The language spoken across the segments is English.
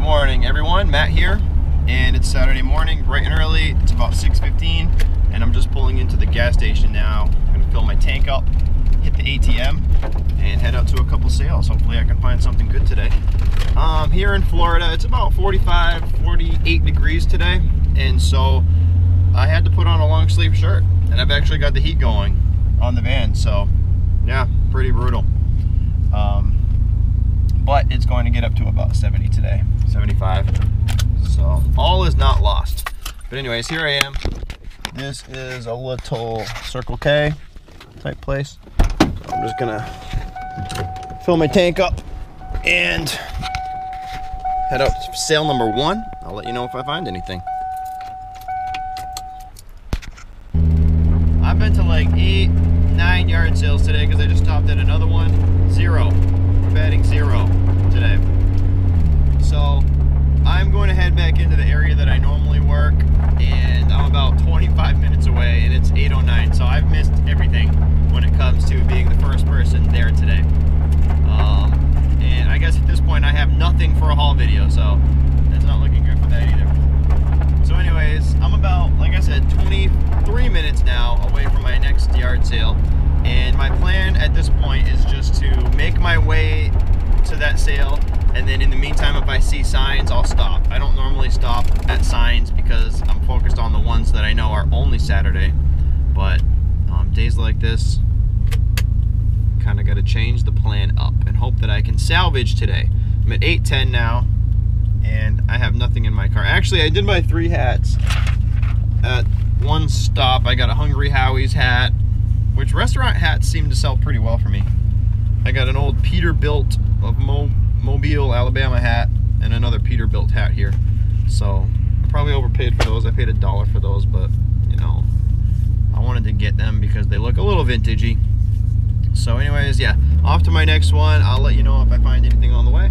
morning, everyone. Matt here, and it's Saturday morning, bright and early. It's about 6:15, and I'm just pulling into the gas station now. I'm gonna fill my tank up, hit the ATM, and head out to a couple sales. Hopefully I can find something good today. Here in Florida, it's about 45, 48 degrees today, and so I had to put on a long sleeve shirt, and I've actually got the heat going on the van, so yeah, pretty brutal. But it's going to get up to about 70 today, 75. So all is not lost. But anyways, here I am. This is a little Circle K type place. I'm just gonna fill my tank up and head out to sale number 1. I'll let you know if I find anything. I've been to like 8, 9 yard sales today because I just stopped at another one. 0. We're batting 0 today. So I'm going to head back into the area that I normally work, and I'm about 25 minutes away, and it's 8:09, so I've missed everything when it comes to being the first person there today. And I guess at this point I have nothing for a haul video, so that's not looking good for that either. So anyways, I'm about, like I said, 23 minutes now away from my next yard sale, and my plan at this point is just to make my way to that sale, and then in the meantime, if I see signs, I'll stop. I don't normally stop at signs because I'm focused on the ones that I know are only Saturday, but days like this, kind of got to change the plan up and hope that I can salvage today. I'm at 8:10 now, and I have nothing in my car. Actually, I did my 3 hats at one stop. I got a Hungry Howie's hat, which restaurant hats seem to sell pretty well for me. I got an old Peterbilt of Mobile, Alabama hat, and another Peterbilt hat here. So I probably overpaid for those. I paid $1 for those, but you know, I wanted to get them because they look a little vintagey. So anyways, yeah, off to my next one. I'll let you know if I find anything on the way.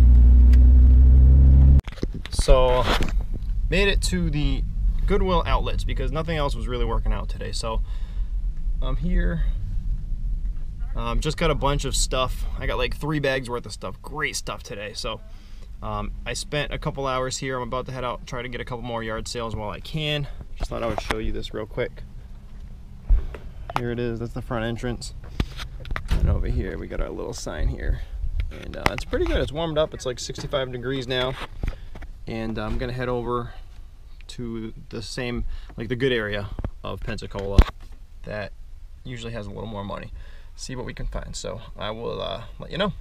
So made it to the Goodwill outlets because nothing else was really working out today. So I'm here. Just got a bunch of stuff. I got like 3 bags worth of stuff. Great stuff today. So I spent a couple hours here. I'm about to head out, try to get a couple more yard sales while I can. Just thought I would show you this real quick. Here it is. That's the front entrance. And over here we got our little sign here. And it's pretty good. It's warmed up. It's like 65 degrees now. And I'm gonna head over to the same, like the good area of Pensacola that usually has a little more money. See what we can find. So I will let you know.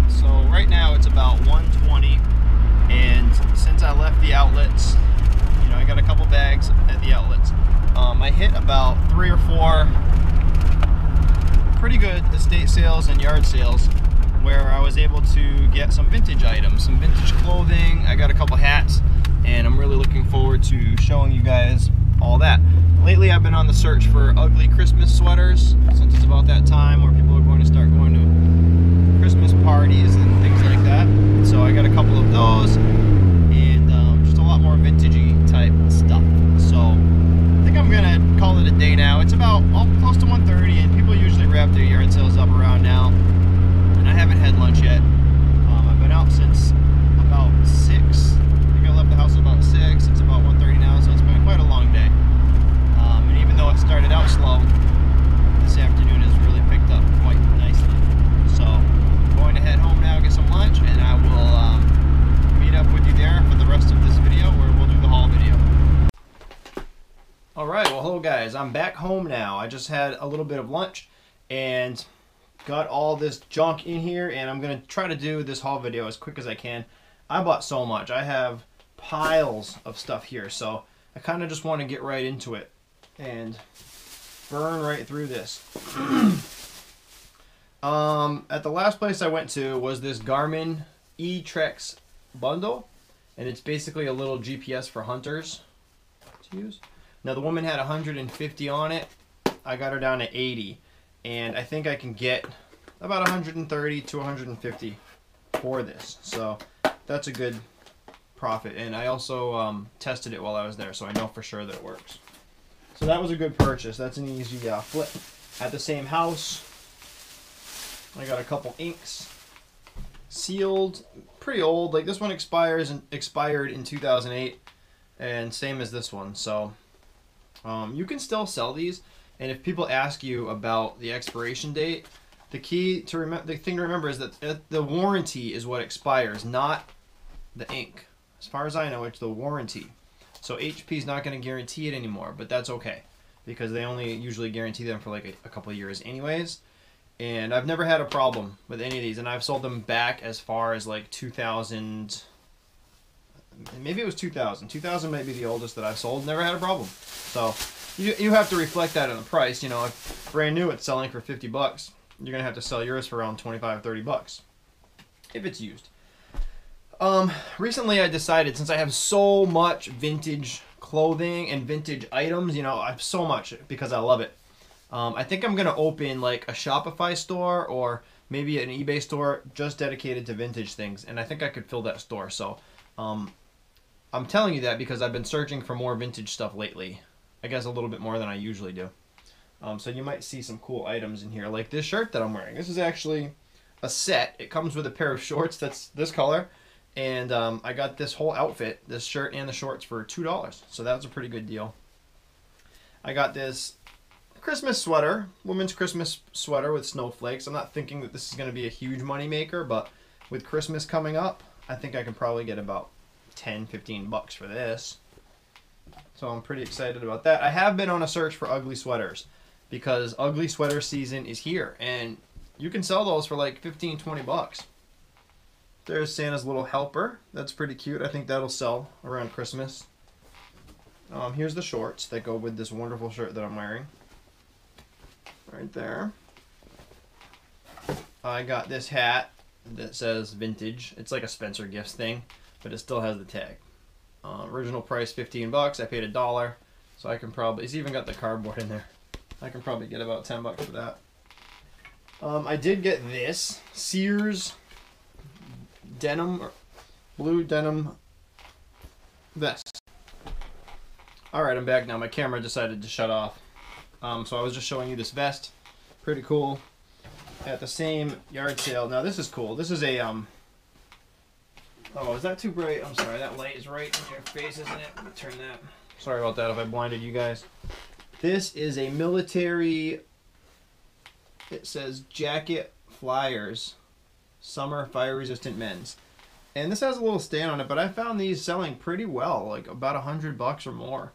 So right now it's about 1:20, and since I left the outlets, you know, I got a couple bags at the outlets. I hit about 3 or 4 pretty good estate sales and yard sales where I was able to get some vintage items, some vintage clothing. I got a couple hats, and I'm really looking forward to showing you guys all that. Lately I've been on the search for ugly Christmas sweaters, since it's about that time where people are going to start going to Christmas parties and things like that. So I got a couple of those, and just a lot more vintagey type stuff. So I think I'm gonna call it a day now. It's about close to 1:30, and people usually wrap their yard sales up around now, and I haven't had lunch yet. I've been out since about 6. I think I left the house about 6. It's about 1:30 now, so it's been quite a long day. And even though it started out slow, this afternoon has really picked up quite nicely. So I'm going to head home now, get some lunch, and I will meet up with you there for the rest of this video where we'll do the haul video. Alright, well hello guys, I'm back home now. I just had a little bit of lunch and got all this junk in here, and I'm going to try to do this haul video as quick as I can. I bought so much. I have piles of stuff here, so I kind of just want to get right into it and burn right through this. At the last place I went to was this Garmin E-Trex bundle, and it's basically a little GPS for hunters to use. Now the woman had 150 on it. I got her down to 80, and I think I can get about 130 to 150 for this, so that's a good profit. And I also tested it while I was there, so I know for sure that it works. So that was a good purchase. That's an easy flip. At the same house, I got a couple inks, sealed, pretty old. Like this one expired in 2008, and same as this one. So you can still sell these, and if people ask you about the expiration date, the thing to remember is that the warranty is what expires, not the ink. As far as I know, it's the warranty. So HP is not going to guarantee it anymore, but that's okay because they only usually guarantee them for like a couple of years anyways. And I've never had a problem with any of these, and I've sold them back as far as like 2000. Maybe it was 2000. 2000 might be the oldest that I've sold. Never had a problem. So you have to reflect that in the price. You know, if brand new it's selling for 50 bucks, you're going to have to sell yours for around 25, 30 bucks if it's used. Recently I decided, since I have so much vintage clothing and vintage items, you know, I have so much because I love it. I think I'm going to open like a Shopify store or maybe an eBay store just dedicated to vintage things. And I think I could fill that store. So, I'm telling you that because I've been searching for more vintage stuff lately. I guess a little bit more than I usually do. So you might see some cool items in here, like this shirt that I'm wearing. This is actually a set. It comes with a pair of shorts that's this color. And I got this whole outfit, this shirt and the shorts, for $2. So that was a pretty good deal. I got this Christmas sweater, women's Christmas sweater with snowflakes. I'm not thinking that this is going to be a huge money maker, but with Christmas coming up, I think I can probably get about 10, 15 bucks for this. So I'm pretty excited about that. I have been on a search for ugly sweaters because ugly sweater season is here. And you can sell those for like 15, 20 bucks. There's Santa's little helper. That's pretty cute. I think that'll sell around Christmas. Here's the shorts that go with this wonderful shirt that I'm wearing. Right there. I got this hat that says vintage. It's like a Spencer Gifts thing, but it still has the tag. Original price 15 bucks. I paid $1, so I can probably. It's even got the cardboard in there. I can probably get about 10 bucks for that. I did get this Sears denim, or blue denim vest. Alright, I'm back now. My camera decided to shut off. So I was just showing you this vest. Pretty cool. At the same yard sale. Now this is cool. This is a, oh, is that too bright? I'm sorry, that light is right in your face, isn't it? Let me turn that. Sorry about that if I blinded you guys. This is a military, it says Jacket Flyers. Summer fire resistant men's, and this has a little stain on it, but I found these selling pretty well, like about $100 or more.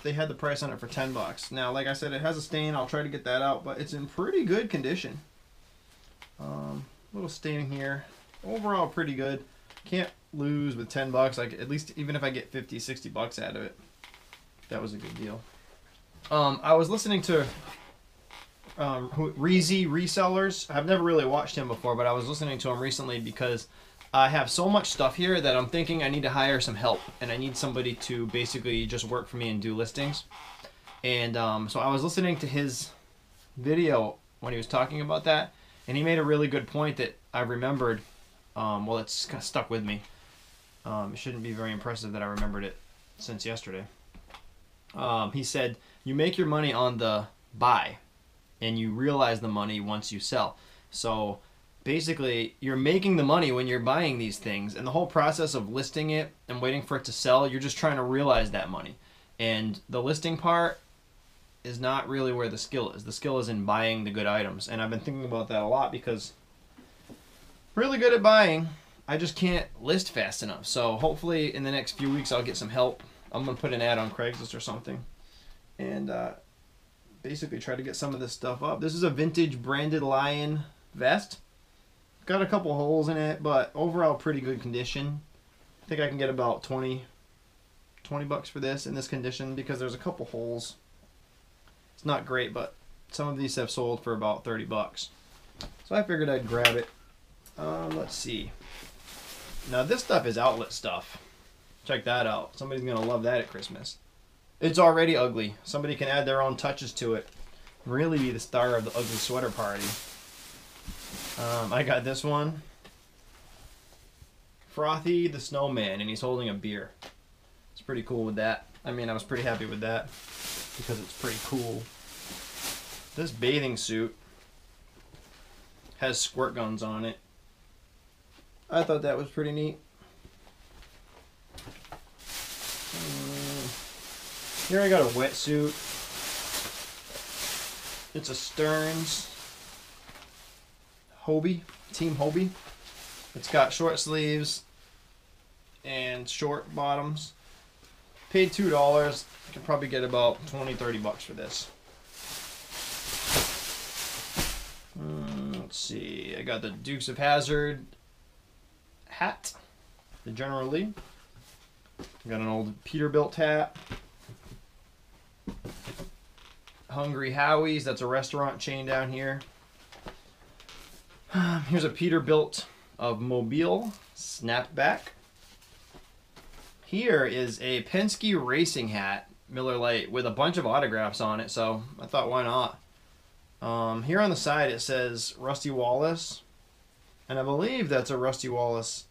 They had the price on it for 10 bucks. Now, like I said, it has a stain. I'll try to get that out, but it's in pretty good condition. Little stain here. Overall, pretty good. Can't lose with 10 bucks. Like, at least even if I get 50, 60 bucks out of it, that was a good deal. I was listening to Reezy Resellers. I've never really watched him before, but I was listening to him recently because I have so much stuff here that I'm thinking I need to hire some help, and I need somebody to basically just work for me and do listings. And so I was listening to his video when he was talking about that, and he made a really good point that I remembered. Well, it's kind of stuck with me. It shouldn't be very impressive that I remembered it since yesterday. He said, you make your money on the buy, and you realize the money once you sell. So basically, you're making the money when you're buying these things, and the whole process of listing it and waiting for it to sell, you're just trying to realize that money. And the listing part is not really where the skill is. The skill is in buying the good items. And I've been thinking about that a lot because I'm really good at buying. I just can't list fast enough. So hopefully in the next few weeks I'll get some help. I'm going to put an ad on Craigslist or something. And basically try to get some of this stuff up. This is a vintage branded Lion vest. Got a couple holes in it, but overall pretty good condition. I think I can get about 20 bucks for this in this condition because there's a couple holes. It's not great, but some of these have sold for about 30 bucks. So I figured I'd grab it. Let's see. Now this stuff is outlet stuff. Check that out. Somebody's going to love that at Christmas. It's already ugly. Somebody can add their own touches to it. Really be the star of the ugly sweater party. I got this one. Frothy the Snowman, and he's holding a beer. It's pretty cool with that. I mean, I was pretty happy with that because it's pretty cool. This bathing suit has squirt guns on it. I thought that was pretty neat. Here I got a wetsuit. It's a Stearns Hobie, Team Hobie. It's got short sleeves and short bottoms. Paid $2. I could probably get about 20-30 bucks for this. Let's see. I got the Dukes of Hazzard hat, the General Lee. I got an old Peterbilt hat. Hungry Howie's, that's a restaurant chain down here. Here's a Peterbilt of Mobile snapback. Here is a Penske racing hat, Miller Lite, with a bunch of autographs on it, so I thought, why not? Here on the side it says Rusty Wallace, and I believe that's a Rusty Wallace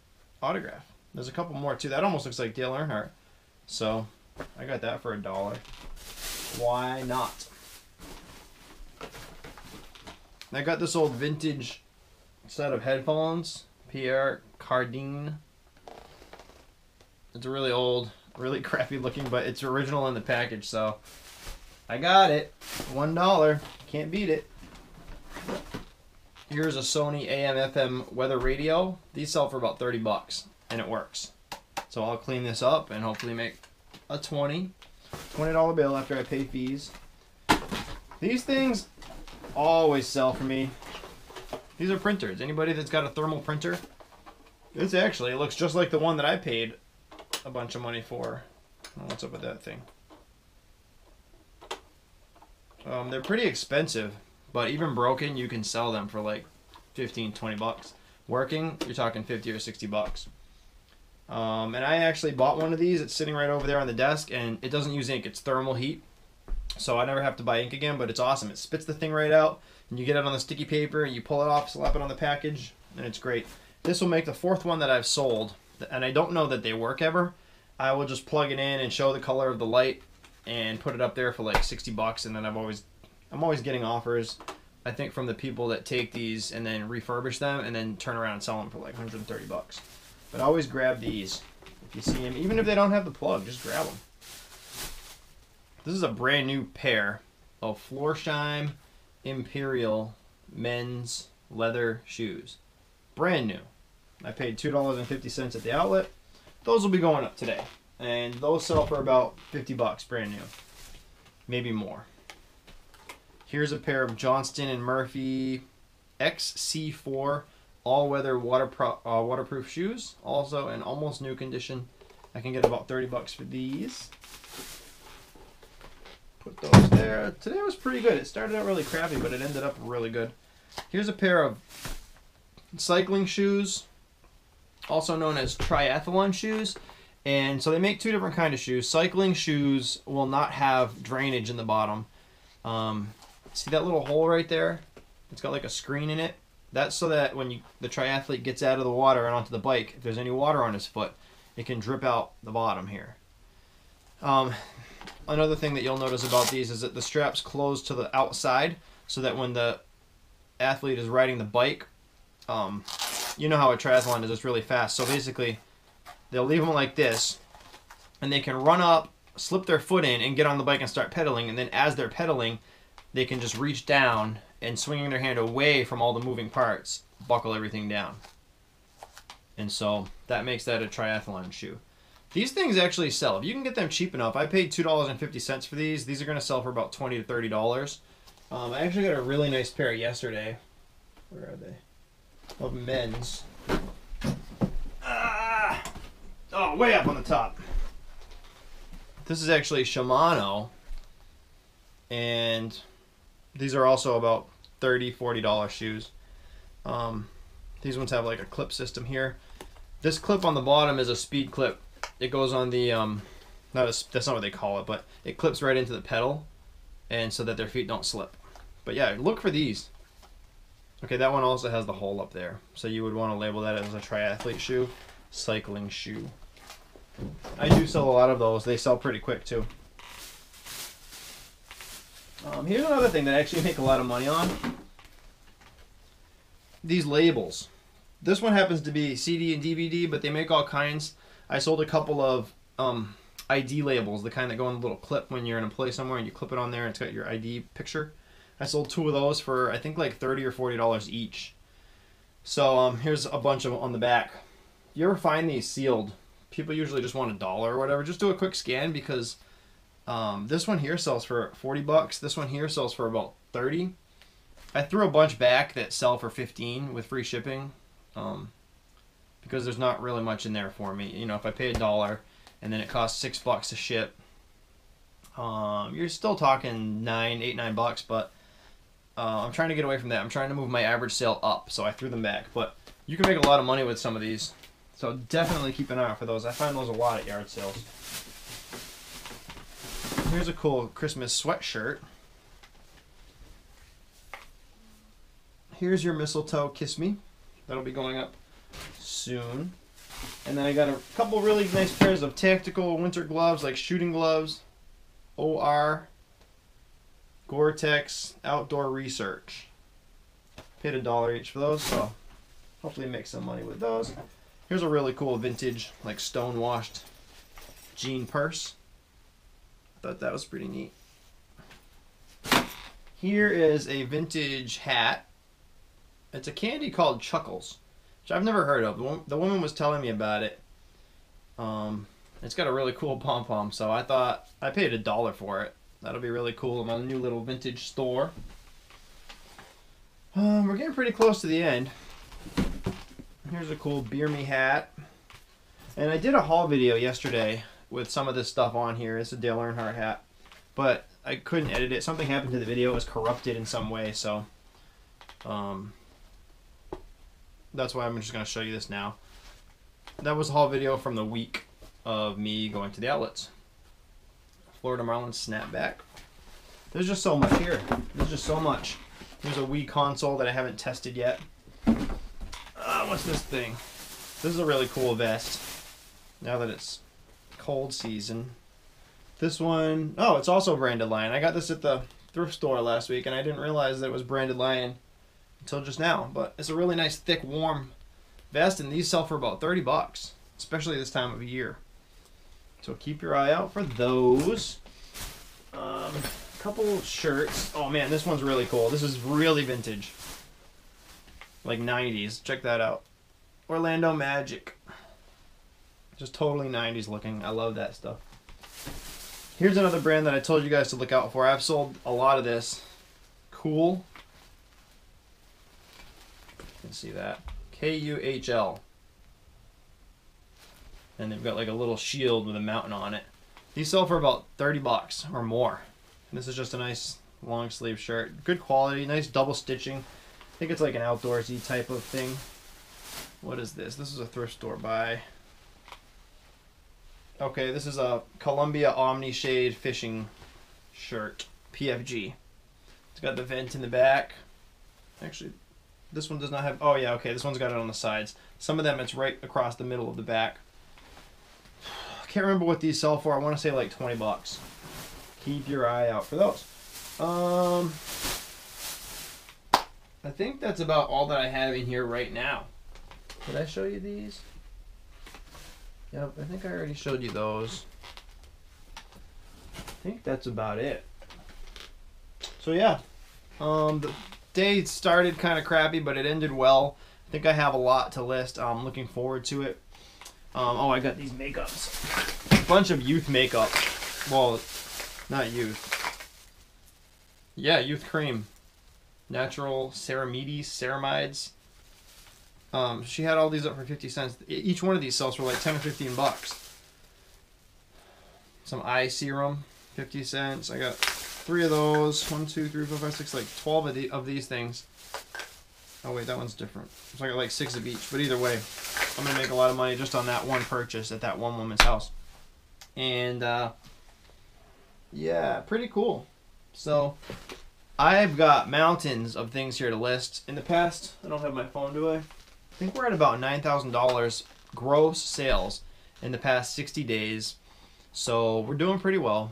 autograph. There's a couple more too. That almost looks like Dale Earnhardt, so I got that for $1. Why not? I got this old vintage set of headphones, Pierre Cardin. It's a really old, really crappy looking, but it's original in the package, so I got it. $1. Can't beat it. Here's a Sony AM/FM weather radio. These sell for about 30 bucks, and it works. So I'll clean this up and hopefully make a $20 bill after I pay fees. These things always sell for me. These are printers. Anybody that's got a thermal printer, it looks just like the one that I paid a bunch of money for. Oh, what's up with that thing? They're pretty expensive, but even broken, you can sell them for like 15-20 bucks. Working, you're talking 50 or 60 bucks. And I actually bought one of these. It's sitting right over there on the desk, and it doesn't use ink. It's thermal heat, so I never have to buy ink again, but it's awesome. It spits the thing right out, and you get it on the sticky paper, and you pull it off, slap it on the package, and it's great. This will make the 4th one that I've sold, and I don't know that they work ever. I will just plug it in and show the color of the light and put it up there for like 60 bucks, and then I'm always getting offers, I think, from the people that take these and then refurbish them and then turn around and sell them for like 130 bucks. But always grab these if you see them, even if they don't have the plug, just grab them. This is a brand new pair of Florsheim Imperial men's leather shoes. Brand new. I paid $2.50 at the outlet. Those will be going up today, and those sell for about 50 bucks, brand new, maybe more. Here's a pair of Johnston & Murphy XC4 all-weather waterproof shoes, also in almost new condition. I can get about 30 bucks for these. Put those there. Today was pretty good. It started out really crappy, but it ended up really good. Here's a pair of cycling shoes, also known as triathlon shoes. And so they make two different kinds of shoes. Cycling shoes will not have drainage in the bottom. See that little hole right there? It's got like a screen in it. That's so that when the triathlete gets out of the water and onto the bike, if there's any water on his foot, it can drip out the bottom here. Another thing that you'll notice about these is that the straps close to the outside, so that when the athlete is riding the bike, you know how a triathlon is, it's really fast. So basically, they'll leave them like this, and they can run up, slip their foot in, and get on the bike and start pedaling. And then as they're pedaling, they can just reach down and, swinging their hand away from all the moving parts, buckle everything down. And so that makes that a triathlon shoe. These things actually sell. If you can get them cheap enough, I paid $2.50 for these. These are going to sell for about $20 to $30. I actually got a really nice pair yesterday. Where are they? Of men's. Oh, way up on the top. This is actually Shimano, and these are also about $30, $40 shoes. These ones have like a clip system here. This clip on the bottom is a speed clip. It goes on the, that's not what they call it, but it clips right into the pedal, and so that their feet don't slip. But yeah, look for these. Okay, that one also has the hole up there, so you would want to label that as a triathlete shoe, cycling shoe. I do sell a lot of those. They sell pretty quick too. Here's another thing that I actually make a lot of money on. these labels. This one happens to be CD and DVD, but they make all kinds. I sold a couple of ID labels, the kind that go in a little clip when you're in a place somewhere and you clip it on there and it's got your ID picture. I sold 2 of those for I think like $30 or $40 each. So here's a bunch of them on the back. You ever find these sealed? People usually just want $1 or whatever. Just do a quick scan because this one here sells for 40 bucks. This one here sells for about 30. I threw a bunch back that sell for 15 with free shipping because there's not really much in there for me. You know, if I pay $1 and then it costs $6 to ship, you're still talking $8, $9, but I'm trying to get away from that. I'm trying to move my average sale up, so I threw them back. But you can make a lot of money with some of these, so definitely keep an eye out for those. I find those a lot at yard sales. Here's a cool Christmas sweatshirt. Here's your mistletoe Kiss Me. That'll be going up soon. And then I got a couple really nice pairs of tactical winter gloves, like shooting gloves, OR, Gore-Tex, Outdoor Research. Paid $1 each for those, so hopefully make some money with those. Here's a really cool vintage, like stone-washed jean purse. I thought that was pretty neat. Here is a vintage hat. It's a candy called Chuckles, which I've never heard of. The woman was telling me about it. It's got a really cool pom-pom, so I thought I paid $1 for it. That'll be really cool in my new little vintage store. We're getting pretty close to the end. Here's a cool Beer Me hat. And I did a haul video yesterday with some of this stuff on here. It's a Dale Earnhardt hat. But I couldn't edit it. Something happened to the video. It was corrupted in some way, so that's why I'm just going to show you this now. That was a haul video from the week of me going to the outlets. Florida Marlins snapback. There's just so much here. There's just so much. There's a Wii console that I haven't tested yet. What's this thing? This is a really cool vest. Now that it's cold season. This one, oh, it's also branded Lion. I got this at the thrift store last week and I didn't realize that it was branded Lion until just now. But it's a really nice, thick, warm vest, and these sell for about 30 bucks, especially this time of year. So keep your eye out for those. A couple shirts. Oh man, this one's really cool. This is really vintage. Like 90s. Check that out. Orlando Magic. Just totally 90s looking. I love that stuff. Here's another brand that I told you guys to look out for. I've sold a lot of this. Cool. You can see that. Kuhl. And they've got like a little shield with a mountain on it. These sell for about 30 bucks or more. And this is just a nice long sleeve shirt. Good quality, nice double stitching. I think it's like an outdoorsy type of thing. What is this? This is a thrift store buy. Okay, this is a Columbia Omni Shade fishing shirt. PFG. It's got the vent in the back. Actually, this one does not have... Oh yeah, okay, this one's got it on the sides. Some of them it's right across the middle of the back. Can't remember what these sell for. I want to say like 20 bucks. Keep your eye out for those. I think that's about all that I have in here right now. Did I show you these? Yep, I think I already showed you those. I think that's about it. So yeah, the day started kind of crappy, but it ended well. I think I have a lot to list. I'm looking forward to it. Oh, I got these makeups. A bunch of youth makeup. Well, not youth. Yeah, youth cream. Natural ceramides. She had all these up for 50 cents. Each one of these sells for like 10 or 15 bucks. Some eye serum, 50 cents. I got 3 of those. 1, 2, 3, 4, 5, 6, like 12 of these things. Oh wait, that one's different. So I got like 6 of each. But either way, I'm gonna make a lot of money just on that one purchase at that one woman's house. And yeah, pretty cool. So I've got mountains of things here to list. In the past, I don't have my phone, do I? I think we're at about $9,000 gross sales in the past 60 days. So we're doing pretty well.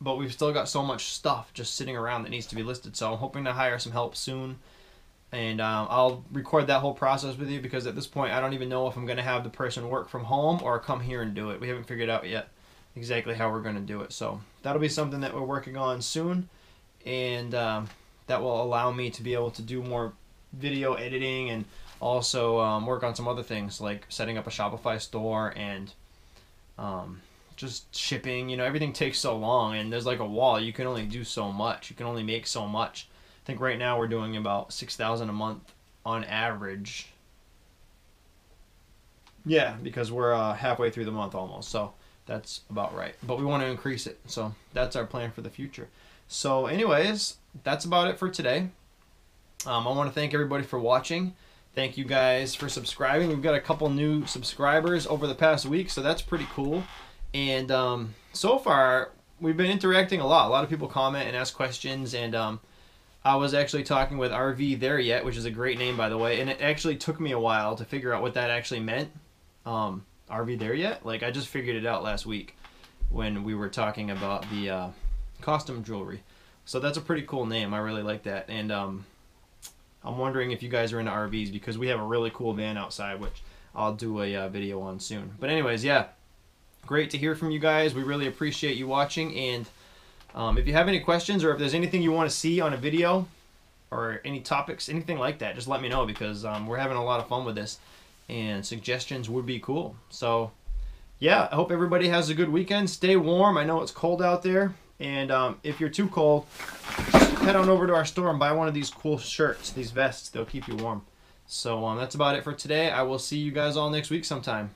But we've still got so much stuff just sitting around that needs to be listed. So I'm hoping to hire some help soon and I'll record that whole process with you, because at this point I don't even know if I'm going to have the person work from home or come here and do it. We haven't figured out yet exactly how we're going to do it. So that'll be something that we're working on soon, and that will allow me to be able to do more video editing, and also work on some other things like setting up a Shopify store and just shipping. You know, everything takes so long, and there's like a wall. You can only do so much. You can only make so much. I think right now we're doing about $6,000 a month on average. Yeah, because we're halfway through the month almost, so that's about right. But we want to increase it, so that's our plan for the future. So anyways, that's about it for today. I want to thank everybody for watching. Thank you guys for subscribing. We've got a couple new subscribers over the past week, so that's pretty cool. And so far, we've been interacting a lot. A lot of people comment and ask questions, and I was actually talking with RV There Yet, which is a great name, by the way, and it actually took me a while to figure out what that actually meant. RV There Yet? Like, I just figured it out last week when we were talking about the costume jewelry. So that's a pretty cool name. I really like that. And I'm wondering if you guys are into RVs, because we have a really cool van outside, which I'll do a video on soon. But anyways, yeah, great to hear from you guys. We really appreciate you watching, and if you have any questions, or if there's anything you want to see on a video, or any topics, anything like that, just let me know, because we're having a lot of fun with this, and suggestions would be cool. So yeah, I hope everybody has a good weekend. Stay warm. I know it's cold out there, and if you're too cold, head on over to our store and buy one of these cool shirts, these vests. They'll keep you warm. So that's about it for today. I will see you guys all next week sometime.